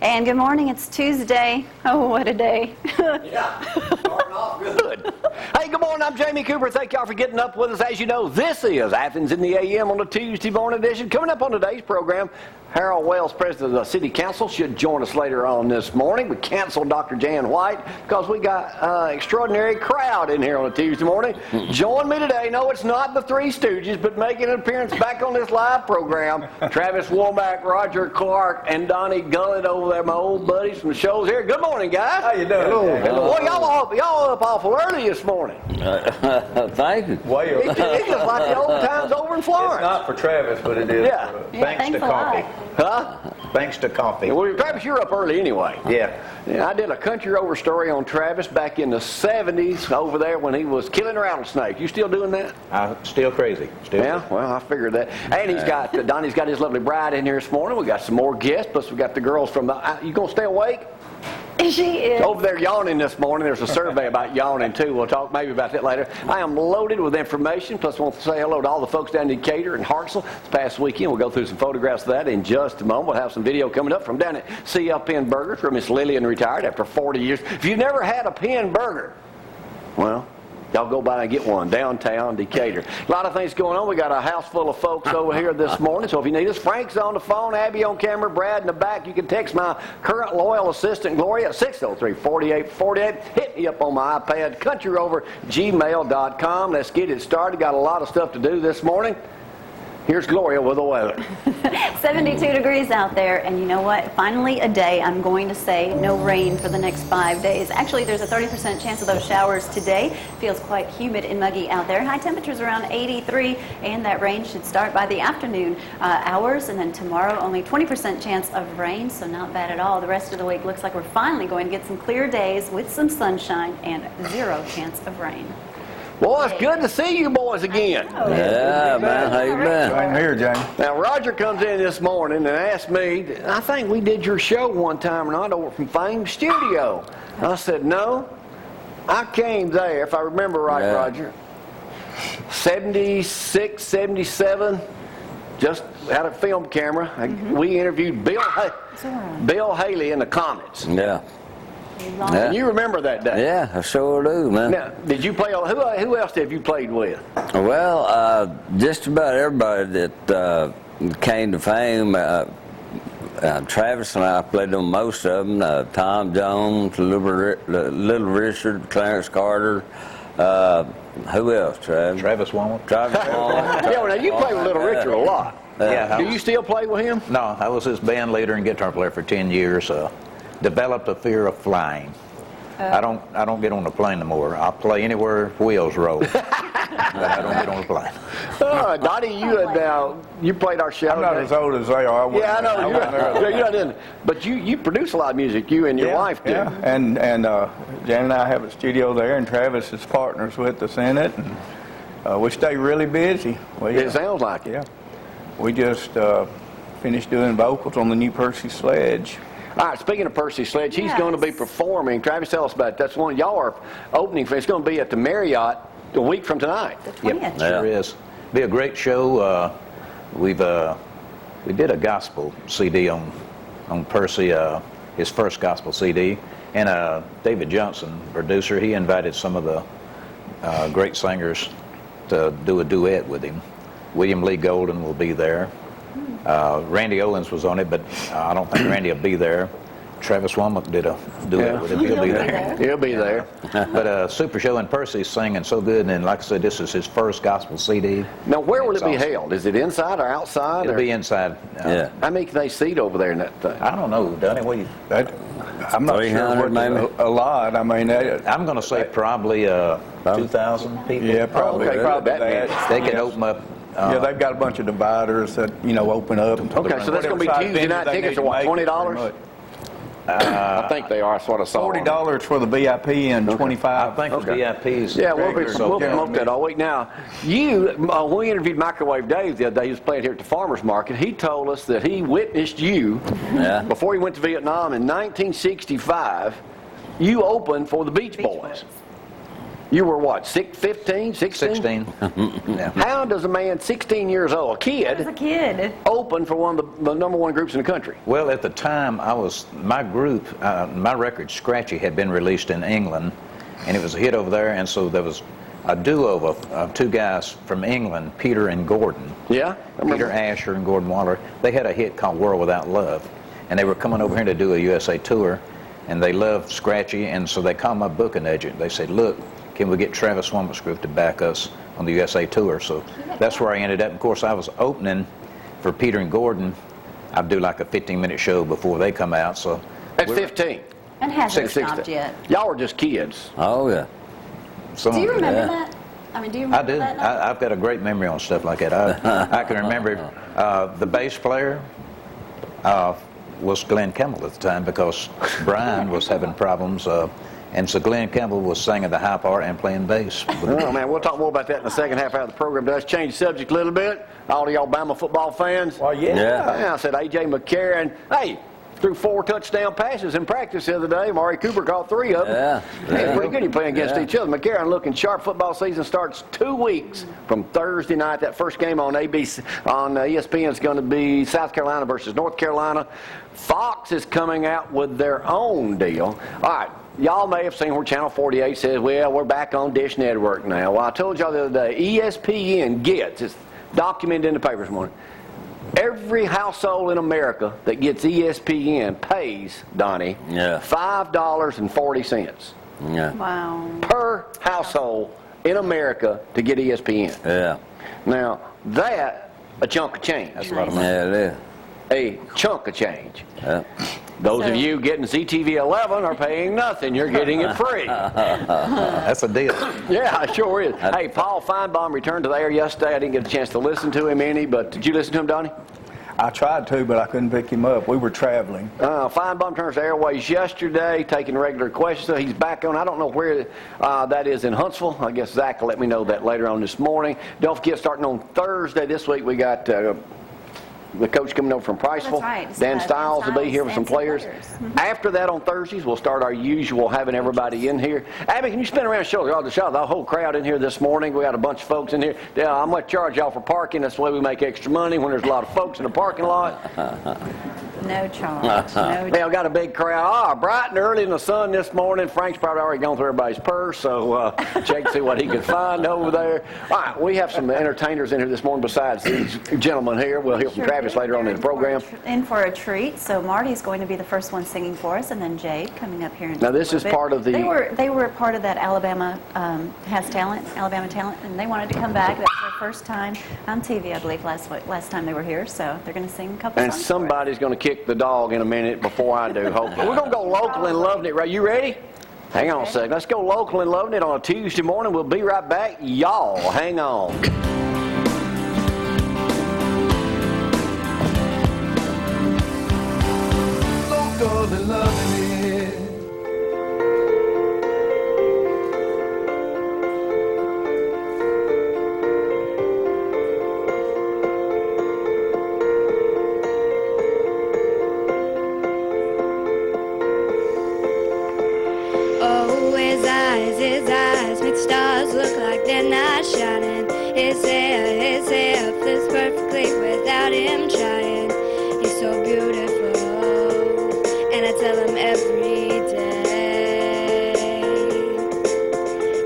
And good morning, it's Tuesday. Oh, what a day. Yeah, starting off good. Hey, good morning, I'm Jamie Cooper. Thank y'all for getting up with us. As you know, this is Athens in the AM on the Tuesday morning edition. Coming up on today's program, Harold Wells, president of the City Council, should join us later on this morning. We canceled Dr. Jan White because we got an extraordinary crowd in here on a Tuesday morning. Join me today. No, it's not the Three Stooges, but making an appearance back on this live program, Travis Wammack, Roger Clark, and Donnie Gullett over there, my old buddies from the shows here. Good morning, guys. How you doing? Hello. Boy, y'all up awful early this morning. Thank you. It's just like the old times over in Florence. It's not for Travis, but it is thanks to coffee. Huh? Thanks to coffee. Well, Travis, you're up early anyway. Yeah, I did a country rover story on Travis back in the 70s over there when he was killing rattlesnakes. You still doing that? Still crazy. Yeah, well, I figured that. And he's got, Donnie's got his lovely bride in here this morning. We got some more guests, plus we got the girls from the, you gonna stay awake? She is. Over there yawning this morning. There's a survey about yawning too. We'll talk maybe about that later. I am loaded with information. Plus, I want to say hello to all the folks down in Decatur and Hartselle this past weekend. We'll go through some photographs of that in just a moment. We'll have some video coming up from down at CL Penn Burgers, where Miss Lillian retired after 40 years. If you've never had a Penn Burger, well, y'all go by and get one downtown Decatur. A lot of things going on. We got a house full of folks over here this morning. So if you need us, Frank's on the phone, Abby on camera, Brad in the back. You can text my current loyal assistant, Gloria, at 603-4848. Hit me up on my iPad, countryrover@gmail.com. Let's get it started. Got a lot of stuff to do this morning. Here's Gloria with the weather. 72 degrees out there, and you know what? Finally a day, I'm going to say no rain for the next 5 days. Actually, there's a 30% chance of those showers today. Feels quite humid and muggy out there. High temperatures around 83, and that rain should start by the afternoon hours, and then tomorrow only 20% chance of rain, so not bad at all. The rest of the week looks like we're finally going to get some clear days with some sunshine and 0 chance of rain. Well, it's good to see you boys again. Yeah, man, how you been? I'm here, Jamie. Now, Roger comes in this morning and asked me, I think we did your show one time or not over from Fame Studio. I said, no. I came there, if I remember right, Roger, 76, 77, just had a film camera. We interviewed Bill Haley in the Comets. Yeah. And you remember that day? Yeah, I sure do, man. Now, did you play, who else have you played with? Well, just about everybody that came to Fame. Travis and I played on most of them. Tom Jones, Little Richard, Clarence Carter. Who else, Travis? Travis Wammack. Travis Wammack. Yeah, well, now you play with Little Richard a lot. Yeah. Do you still play with him? No, I was his band leader and guitar player for 10 years. Developed a fear of flying. I don't get on the plane no more. I'll play anywhere wheels roll. But I don't get on the plane. Donnie, you played our show. I'm not as old as they are. Yeah, I know. You're not in. But you produce a lot of music. You and your wife do. Yeah, and Jan and I have a studio there, and Travis is partners with us in it. And, we stay really busy. It sounds like it. Yeah. We just finished doing vocals on the new Percy Sledge. All right, speaking of Percy Sledge, he's going to be performing. Travis, tell us about it. That's one y'all are opening for. It's going to be at the Marriott a week from tonight. The 20th. Yep, sure is. Be a great show. We did a gospel CD on Percy, his first gospel CD, and David Johnson, producer, he invited some of the great singers to do a duet with him. William Lee Golden will be there. Randy Owens was on it, but I don't think Randy will be there. Travis Wammack did a duet with him. He'll be there. He'll be there. But super show, and Percy's singing so good, and like I said, this is his first gospel CD. Now, where will it be held? Is it inside or outside? It'll be inside. Yeah. How many can they seat over there in that thing? I don't know, Donnie. What do you? I'm not sure what maybe? A lot. I mean, I'm going to say probably 2,000 people. Yeah, probably. Okay, Probably that. They can open up. Yeah, they've got a bunch of dividers that open up. Okay, so that's going to be Tuesday night tickets, or what? $20? I think they are. That's what I saw. $40 for the VIP and $25. I think the VIPs. Yeah, we'll promote that all week. Now, when we interviewed Microwave Dave the other day, he was playing here at the Farmers Market. He told us that he witnessed you before he went to Vietnam in 1965. You opened for the Beach Boys. You were what, 15, 16? 16. Yeah. How does a man 16 years old, As a kid. open for one of the number one groups in the country? Well, at the time, my group, my record, Scratchy, had been released in England, and it was a hit over there, and so there was a duo of two guys from England, Peter and Gordon. Yeah? Peter Asher and Gordon Waller. They had a hit called World Without Love, and they were coming over here to do a USA tour, and they loved Scratchy, and so they called my booking agent. They said, look, can we get Travis Wammack's group to back us on the USA tour? So that's where I ended up. Of course, I was opening for Peter and Gordon. I'd do like a 15-minute show before they come out. So At 15. And hasn't 16. stopped yet. Y'all were just kids. Oh, yeah. Do you remember Yeah. that? I mean, do you I remember do. that? I've got a great memory on stuff like that. I can remember the bass player was Glenn Campbell at the time because Brian was having problems. And so Glenn Campbell was singing the high part and playing bass. Oh, man, we'll talk more about that in the second half of the program. But let's change the subject a little bit. All the Alabama football fans. Well, yeah. Yeah, I said A.J. McCarron, hey, threw 4 touchdown passes in practice the other day. Mari Cooper caught 3 of them. Yeah. Hey, pretty good. He playing against each other. McCarron looking sharp. Football season starts 2 weeks from Thursday night. That first game on ABC on ESPN is going to be South Carolina versus North Carolina. Fox is coming out with their own deal. All right. Y'all may have seen where Channel 48 says, well, we're back on Dish Network now. Well, I told y'all the other day, ESPN gets, it's documented in the paper this morning, every household in America that gets ESPN pays, Donnie, $5.40 Yeah. Wow. per household in America to get ESPN. Yeah. Now, that, a chunk of change. That's a lot of money. Yeah, it is. A chunk of change. Yeah. Those So- of you getting ZTV 11 are paying nothing. You're getting it free. That's a deal. Yeah, it sure is. Hey, Paul Feinbaum returned to the air yesterday. I didn't get a chance to listen to him any, but did you listen to him, Donnie? I tried to, but I couldn't pick him up. We were traveling. Feinbaum turns to airways yesterday, taking regular questions. So he's back on. I don't know where that is in Huntsville. I guess Zach will let me know that later on this morning. Don't forget, starting on Thursday this week, we got the coach coming over from Priceville. That's right. Dan Dan Stiles will be here with some and some players. players. After that on Thursdays, we'll start our usual having everybody in here. Abby, can you spin around and show the whole crowd in here this morning? We got a bunch of folks in here. Yeah, I'm going to charge y'all for parking. That's the way we make extra money when there's a lot of folks in the parking lot. No charge. No charge. They got a big crowd. Bright and early in the sun this morning. Frank's probably already gone through everybody's purse, so check to see what he can find over there. All right, we have some entertainers in here this morning besides these gentlemen here. We'll hear from Travis later on in the program. In for a treat. So Marti's going to be the first one singing for us, and then Jade coming up here. In Now, just a this little is bit. part of the- They were part of that Alabama Alabama Talent, and they wanted to come back. That was their first time on TV, I believe, last time they were here. So they're going to sing a couple And songs. somebody's going to kick the dog in a minute before I do, hopefully. We're going to go local and loving it. Right? You ready? Hang on a second. Let's go local and loving it on a Tuesday morning. We'll be right back. Y'all, hang on. Local and loving it. Oh, his eyes make stars look like they're not shining. His hair fits perfectly without him trying. He's so beautiful, and I tell him every day.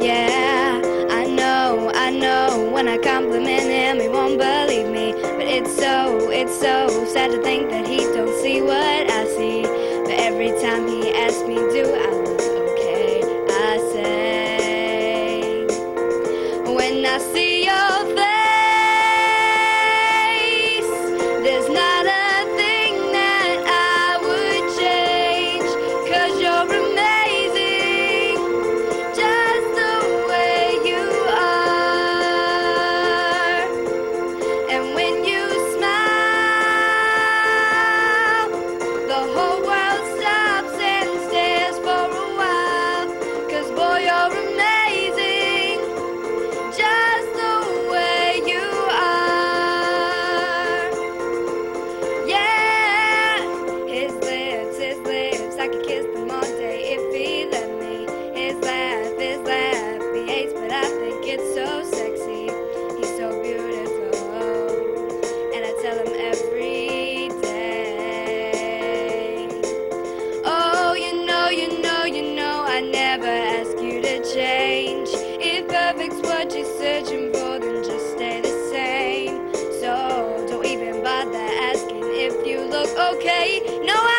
Yeah, I know, when I compliment him, he won't believe me. But it's so sad to think that he don't see what I see. But every time he asks me, do I look okay? I say, when I see your face, there's not a thing that I would change. 'Cause you're amazing, just the way you are. And when you smile, the whole world stops and see. No,